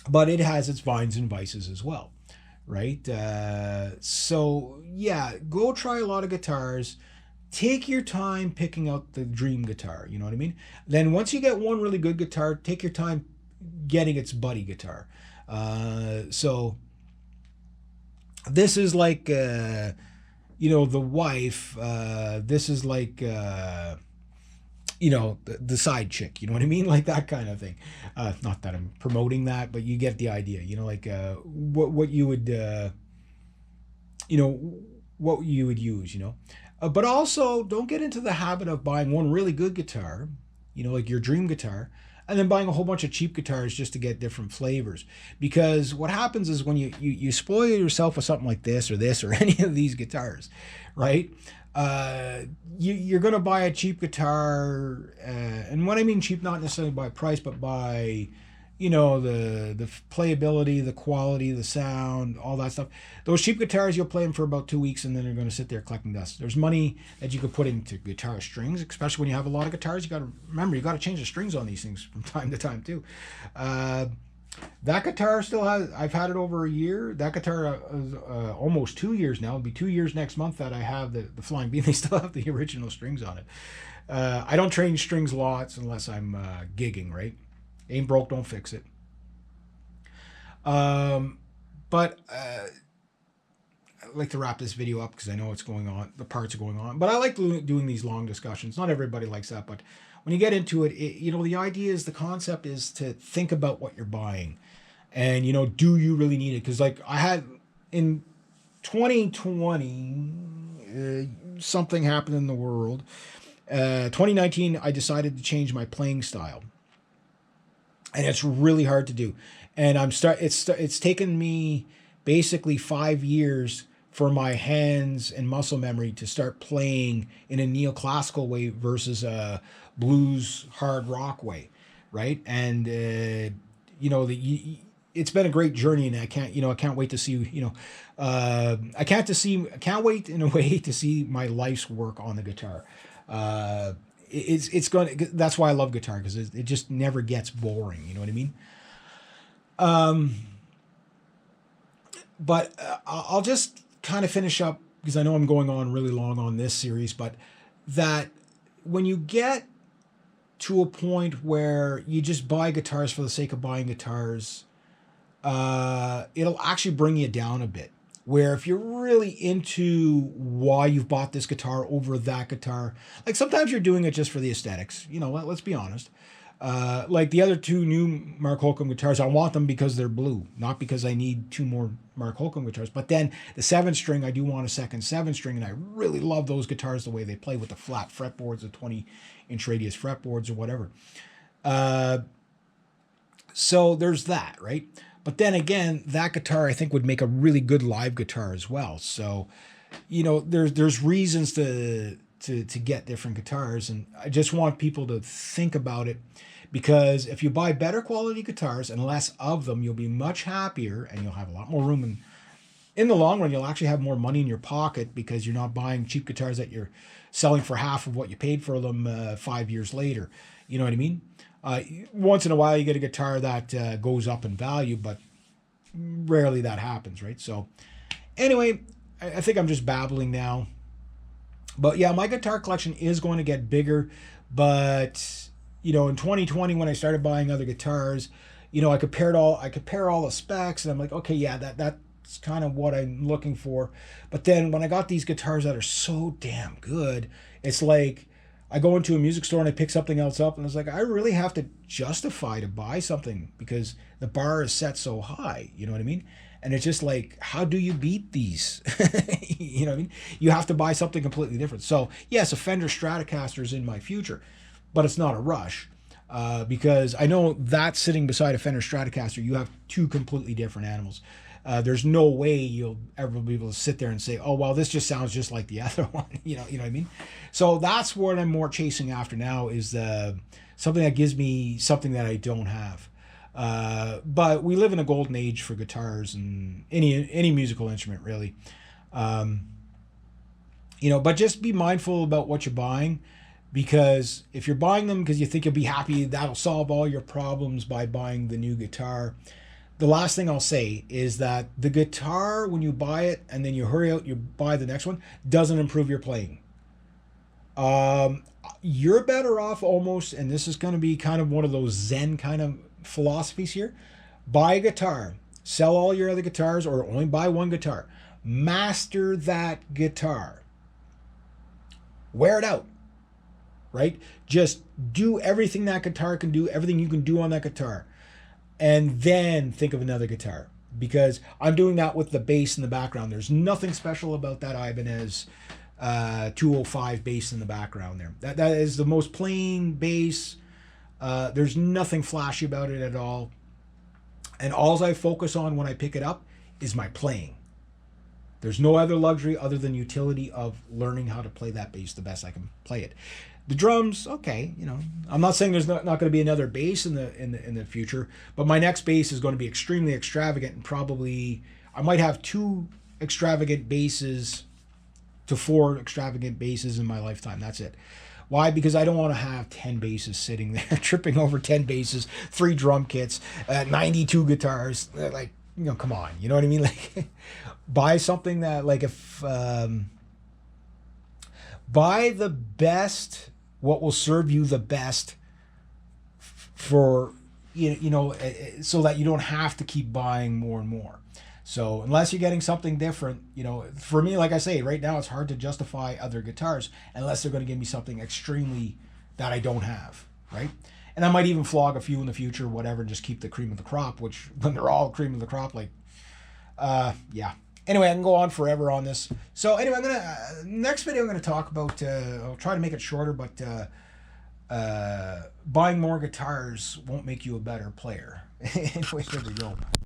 but it has its vines and vices as well, right? So yeah, go try a lot of guitars. Take your time picking out the dream guitar. You know what I mean? Then once you get one really good guitar, take your time getting its buddy guitar. So this is like the wife. This is like the side chick. You know what I mean? Like that kind of thing. Not that I'm promoting that, but you get the idea. Like what you would you know what you would use. But also don't get into the habit of buying one really good guitar, like your dream guitar, and then buying a whole bunch of cheap guitars just to get different flavors. Because what happens is when you spoil yourself with something like this or any of these guitars, right? You're going to buy a cheap guitar, and when I mean cheap, not necessarily by price, but by the playability, the quality, the sound, all that stuff. Those cheap guitars, you'll play them for about 2 weeks, and then they're going to sit there collecting dust. There's money that you could put into guitar strings, especially when you have a lot of guitars. You got to remember, you got to change the strings on these things from time to time too. Uh, that guitar still has. I've had it over a year. That guitar is almost 2 years now. It'll be 2 years next month that I have the Flying Bean. They still have the original strings on it. I don't change strings lots unless I'm gigging, right? Ain't broke, don't fix it. Um, but I'd like to wrap this video up because I know what's going on. The parts are going on, but I like doing these long discussions. Not everybody likes that, but when you get into it, the idea is the concept is to think about what you're buying, and do you really need it? Because like I had in 2020, something happened in the world. 2019, I decided to change my playing style, and it's really hard to do. And it's taken me basically 5 years for my hands and muscle memory to start playing in a neoclassical way versus a blues hard rock way, right? And it's been a great journey, and I can't wait to see I can't wait in a way to see my life's work on the guitar. It's going to, that's why I love guitar, because it just never gets boring. You know what I mean? But I'll just kind of finish up because I know I'm going on really long on this series, but that when you get to a point where you just buy guitars for the sake of buying guitars, it'll actually bring you down a bit. Where if you're really into why you've bought this guitar over that guitar, like sometimes you're doing it just for the aesthetics. Let's be honest. Like the other two new Mark Holcomb guitars, I want them because they're blue, not because I need two more Mark Holcomb guitars. But then the 7 string, I do want a second 7 string, and I really love those guitars the way they play with the flat fretboards, the 20-inch radius fretboards or whatever. Uh, so there's that, right? But then again, that guitar I think would make a really good live guitar as well. So, there's reasons to get different guitars, and I just want people to think about it, because if you buy better quality guitars and less of them, you'll be much happier, and you'll have a lot more room, and in the long run, you'll actually have more money in your pocket because you're not buying cheap guitars that you're selling for half of what you paid for them 5 years later. You know what I mean? Once in a while, you get a guitar that goes up in value, but rarely that happens, right? So, anyway, I think I'm just babbling now. But yeah, my guitar collection is going to get bigger. But in 2020, when I started buying other guitars, I compare all the specs, and I'm like, okay, yeah, that's kind of what I'm looking for. But then when I got these guitars that are so damn good, it's like I go into a music store and I pick something else up, and it's like I really have to justify to buy something because the bar is set so high. You know what I mean? And it's just like, how do you beat these? You know what I mean? You have to buy something completely different. So yes, a Fender Stratocaster is in my future, but it's not a rush. Because I know that sitting beside a Fender Stratocaster, you have two completely different animals. There's no way you'll ever be able to sit there and say, "Oh, well, this just sounds just like the other one." You know what I mean? So that's what I'm more chasing after now, is something that gives me something that I don't have. But we live in a golden age for guitars and any musical instrument, really. Um, but just be mindful about what you're buying, because if you're buying them because you think you'll be happy, that'll solve all your problems by buying the new guitar. the last thing I'll say is that the guitar, when you buy it and then you hurry out, you buy the next one, doesn't improve your playing. You're better off almost, and this is going to be kind of one of those Zen kind of philosophies here. Buy a guitar, sell all your other guitars, or only buy one guitar. Master that guitar. Wear it out, right? Just do everything that guitar can do, everything you can do on that guitar. And then think of another guitar, because I'm doing that with the bass in the background. There's nothing special about that Ibanez 205 bass in the background there. That is the most plain bass. There's nothing flashy about it at all. And all I focus on when I pick it up is my playing. There's no other luxury other than utility of learning how to play that bass the best I can play it. The drums, okay, you know, I'm not saying there's not going to be another bass in the future, but my next bass is going to be extremely extravagant, and probably I might have 2 extravagant basses to 4 extravagant basses in my lifetime. That's it. Why? Because I don't want to have 10 basses sitting there, tripping over 10 basses, 3 drum kits, 92 guitars. Like, you know, come on, you know what I mean? Like, buy something that, like, if buy the best, what will serve you the best for, you know, so that you don't have to keep buying more and more. So unless you're getting something different, you know, for me, like I say, right now it's hard to justify other guitars unless they're going to give me something extremely that I don't have, right? And I might even flog a few in the future, whatever, and just keep the cream of the crop, which when they're all cream of the crop, like, yeah. Anyway, I can go on forever on this. So anyway, I'm gonna next video I'm gonna talk about. I'll try to make it shorter, but buying more guitars won't make you a better player. Anyway, here we go.